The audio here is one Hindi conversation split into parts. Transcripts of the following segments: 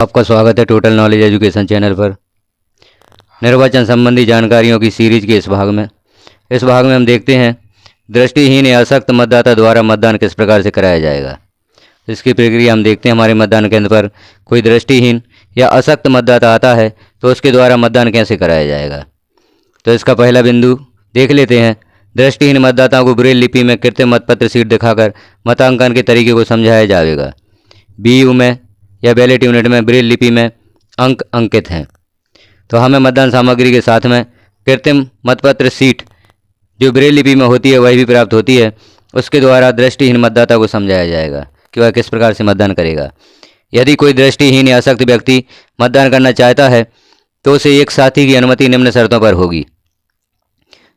आपका स्वागत है टोटल नॉलेज एजुकेशन चैनल पर। निर्वाचन संबंधी जानकारियों की सीरीज के इस भाग में हम देखते हैं दृष्टिहीन या अशक्त मतदाता द्वारा मतदान किस प्रकार से कराया जाएगा। इसकी प्रक्रिया हम देखते हैं। हमारे मतदान केंद्र पर कोई दृष्टिहीन या अशक्त मतदाता आता है तो उसके द्वारा मतदान कैसे कराया जाएगा। तो इसका पहला बिंदु देख लेते हैं। दृष्टिहीन मतदाताओं को ब्रेल लिपि में कृत्रिम मतपत्र सीट दिखाकर मतांकन के तरीके को समझाया जाएगा। बीयू में या बैलेट यूनिट में ब्रेल लिपि में अंक अंकित हैं, तो हमें मतदान सामग्री के साथ में कृत्रिम मतपत्र सीट जो ब्रेल लिपि में होती है वही भी प्राप्त होती है। उसके द्वारा दृष्टिहीन मतदाता को समझाया जाएगा कि वह किस प्रकार से मतदान करेगा। यदि कोई दृष्टिहीन या अशक्त व्यक्ति मतदान करना चाहता है तो उसे एक साथी की अनुमति निम्न शर्तों पर होगी।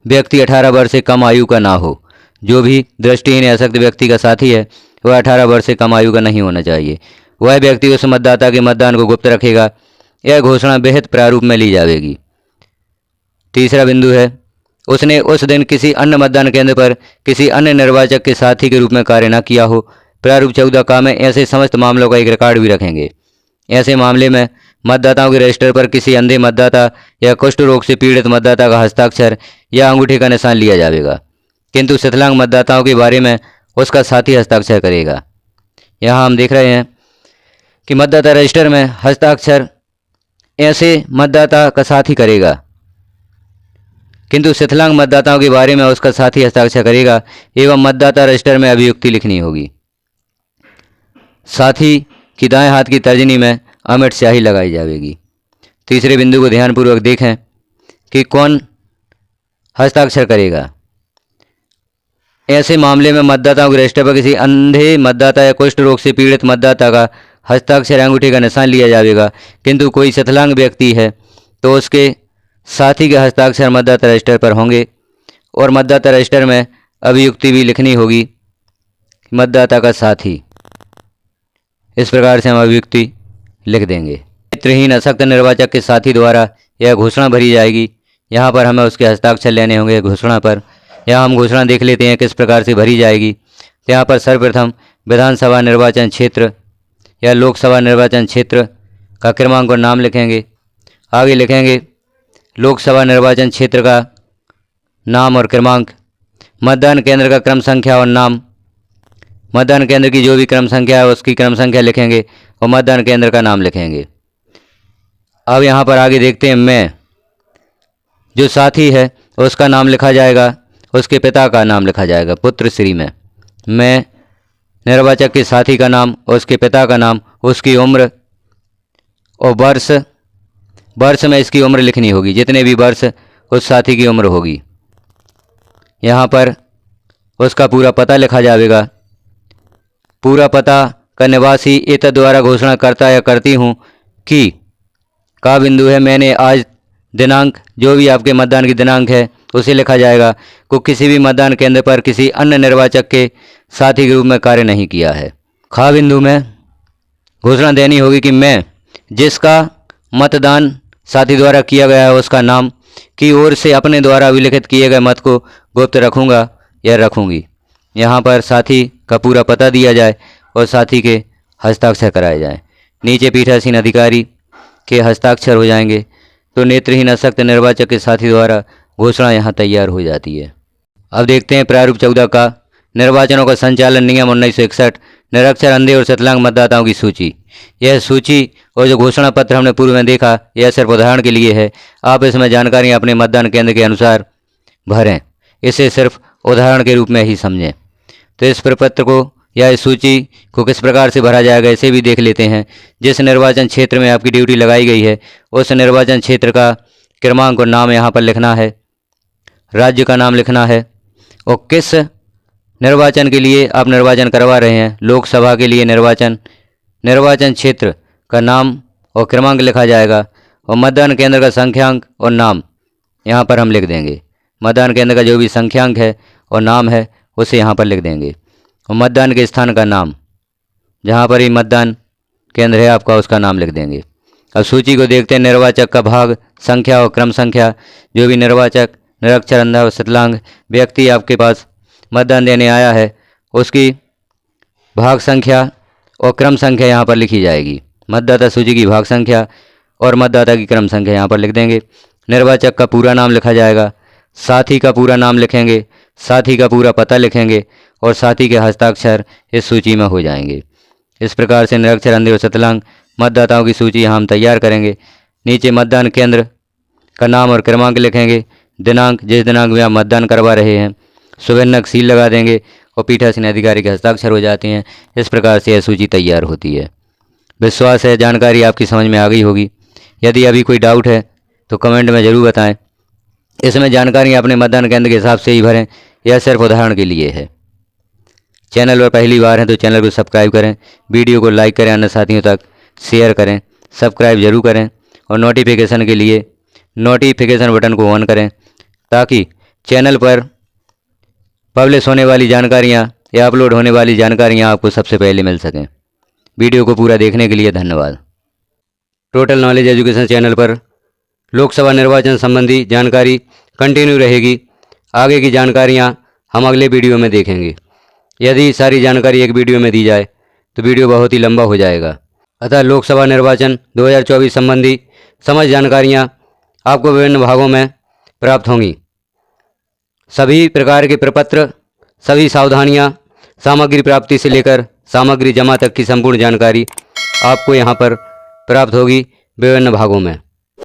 व्यक्ति 18 वर्ष से कम आयु का ना हो। जो भी दृष्टिहीन या अशक्त व्यक्ति का साथी है वह 18 वर्ष से कम आयु का नहीं होना चाहिए। वह व्यक्ति उस मतदाता के मतदान को गुप्त रखेगा। यह घोषणा बेहद प्रारूप में ली जाएगी। तीसरा बिंदु है, उसने उस दिन किसी अन्य मतदान केंद्र पर किसी अन्य निर्वाचक के साथी के रूप में कार्य न किया हो। प्रारूप 14 में ऐसे समस्त मामलों का एक रिकॉर्ड भी रखेंगे। ऐसे मामले में मतदाताओं के रजिस्टर पर किसी अंधे मतदाता या कुष्ठ रोग से पीड़ित मतदाता का हस्ताक्षर या अंगूठे का निशान लिया जाएगा, किंतु विकलांग मतदाताओं के बारे में उसका साथी हस्ताक्षर करेगा। यहाँ हम देख रहे हैं कि मतदाता रजिस्टर में हस्ताक्षर ऐसे मतदाता का साथी करेगा, किंतु विकलांग मतदाताओं के बारे में उसका साथी हस्ताक्षर करेगा एवं मतदाता रजिस्टर में अभियुक्ति लिखनी होगी। साथी की दाएं हाथ की तर्जनी में अमिट स्याही लगाई जाएगी। तीसरे बिंदु को ध्यानपूर्वक देखें कि कौन हस्ताक्षर करेगा। ऐसे मामले में मतदाताओं के रजिस्टर पर किसी अंधे मतदाता या कुष्ठ रोग से पीड़ित मतदाता का हस्ताक्षर अंगूठे का निशान लिया जाएगा, किंतु कोई विकलांग व्यक्ति है तो उसके साथी के हस्ताक्षर मतदाता रजिस्टर पर होंगे और मतदाता रजिस्टर में अभियुक्ति भी लिखनी होगी, मतदाता का साथी। इस प्रकार से हम अभियुक्ति लिख देंगे। नेत्रहीन अशक्त निर्वाचक के साथी द्वारा यह घोषणा भरी जाएगी। यहाँ पर हमें उसके हस्ताक्षर लेने होंगे घोषणा पर। यहाँ हम घोषणा देख लेते हैं किस प्रकार से भरी जाएगी। यहाँ पर सर्वप्रथम विधानसभा निर्वाचन क्षेत्र या लोकसभा निर्वाचन क्षेत्र का क्रमांक और नाम लिखेंगे। आगे लिखेंगे लोकसभा निर्वाचन क्षेत्र का नाम और क्रमांक, मतदान केंद्र का क्रम संख्या और नाम, मतदान केंद्र की जो भी क्रम संख्या है उसकी क्रम संख्या लिखेंगे और मतदान केंद्र का नाम लिखेंगे। अब यहाँ पर आगे देखते हैं मैं जो साथी है उसका नाम लिखा जाएगा, उसके पिता का नाम लिखा जाएगा। पुत्र श्री में मैं निर्वाचक के साथी का नाम, उसके पिता का नाम, उसकी उम्र और वर्ष में इसकी उम्र लिखनी होगी, जितने भी वर्ष उस साथी की उम्र होगी। यहाँ पर उसका पूरा पता लिखा जाएगा। पूरा पता का निवासी इत द्वारा घोषणा करता या करती हूँ कि का बिंदु है मैंने आज दिनांक जो भी आपके मतदान की दिनांक है उसे लिखा जाएगा को किसी भी मतदान केंद्र पर किसी अन्य निर्वाचक के साथी के रूप में कार्य नहीं किया है। खा बिंदु में घोषणा देनी होगी कि मैं जिसका मतदान साथी द्वारा किया गया है उसका नाम की ओर से अपने द्वारा अभिलिखित किए गए मत को गुप्त रखूँगा या रखूँगी। यहाँ पर साथी का पूरा पता दिया जाए और साथी के हस्ताक्षर कराए जाएँ। नीचे पीठासीन अधिकारी के हस्ताक्षर हो जाएंगे तो नेत्रहीन अशक्त निर्वाचक के साथी द्वारा घोषणा यहाँ तैयार हो जाती है। अब देखते हैं प्रारूप 14 का निर्वाचनों का संचालन नियम 1961, निरक्षर अंधे और विकलांग मतदाताओं की सूची। यह सूची और जो घोषणा पत्र हमने पूर्व में देखा यह सिर्फ उदाहरण के लिए है। आप इसमें जानकारी अपने मतदान केंद्र के अनुसार भरें, इसे सिर्फ उदाहरण के रूप में ही समझें। तो इस प्रपत्र को या इस सूची को किस प्रकार से भरा जाएगा इसे भी देख लेते हैं। जिस निर्वाचन क्षेत्र में आपकी ड्यूटी लगाई गई है उस निर्वाचन क्षेत्र का क्रमांक और नाम यहाँ पर लिखना है, राज्य का नाम लिखना है और किस निर्वाचन के लिए आप निर्वाचन करवा रहे हैं। लोकसभा के लिए निर्वाचन क्षेत्र का नाम और क्रमांक लिखा जाएगा और मतदान केंद्र का संख्यांक और नाम यहाँ पर हम लिख देंगे। मतदान केंद्र का जो भी संख्यांक है और नाम है उसे यहाँ पर लिख देंगे और मतदान के स्थान का नाम, जहाँ पर ही मतदान केंद्र है आपका उसका नाम लिख देंगे। अब सूची को देखते हैं। निर्वाचक का भाग, संख्या और क्रम संख्या। जो भी निर्वाचक निरक्षर अंधा और विकलांग व्यक्ति आपके पास मतदान देने आया है उसकी भाग संख्या और क्रम संख्या यहाँ पर लिखी जाएगी। मतदाता सूची की भाग संख्या और मतदाता की क्रम संख्या यहाँ पर लिख देंगे। निर्वाचक का पूरा नाम लिखा जाएगा, साथी का पूरा नाम लिखेंगे, साथी का पूरा पता लिखेंगे और साथी के हस्ताक्षर इस सूची में हो जाएंगे। इस प्रकार से निरक्षर, अंधे और विकलांग मतदाताओं की सूची हम तैयार करेंगे। नीचे मतदान केंद्र का नाम और क्रमांक लिखेंगे, दिनांक जिस दिनांक में आप मतदान करवा रहे हैं, सुवर्णक सील लगा देंगे और पीठासीन अधिकारी के हस्ताक्षर हो जाते हैं। इस प्रकार से यह सूची तैयार होती है। विश्वास है जानकारी आपकी समझ में आ गई होगी। यदि अभी कोई डाउट है तो कमेंट में ज़रूर बताएं। इसमें जानकारी अपने मतदान केंद्र के हिसाब से ही भरें, यह सिर्फ उदाहरण के लिए है। चैनल पर पहली बार हैं तो चैनल को सब्सक्राइब करें, वीडियो को लाइक करें, अन्य साथियों तक शेयर करें, सब्सक्राइब जरूर करें और नोटिफिकेशन के लिए नोटिफिकेशन बटन को ऑन करें ताकि चैनल पर पब्लिश होने वाली जानकारियाँ या अपलोड होने वाली जानकारियाँ आपको सबसे पहले मिल सकें। वीडियो को पूरा देखने के लिए धन्यवाद। टोटल नॉलेज एजुकेशन चैनल पर लोकसभा निर्वाचन संबंधी जानकारी कंटिन्यू रहेगी। आगे की जानकारियाँ हम अगले वीडियो में देखेंगे। यदि सारी जानकारी एक वीडियो में दी जाए तो वीडियो बहुत ही लंबा हो जाएगा। अतः लोकसभा निर्वाचन 2024 संबंधी समस्त जानकारियाँ आपको विभिन्न भागों में प्राप्त होंगी। सभी प्रकार के प्रपत्र, सभी सावधानियाँ, सामग्री प्राप्ति से लेकर सामग्री जमा तक की संपूर्ण जानकारी आपको यहाँ पर प्राप्त होगी विभिन्न भागों में।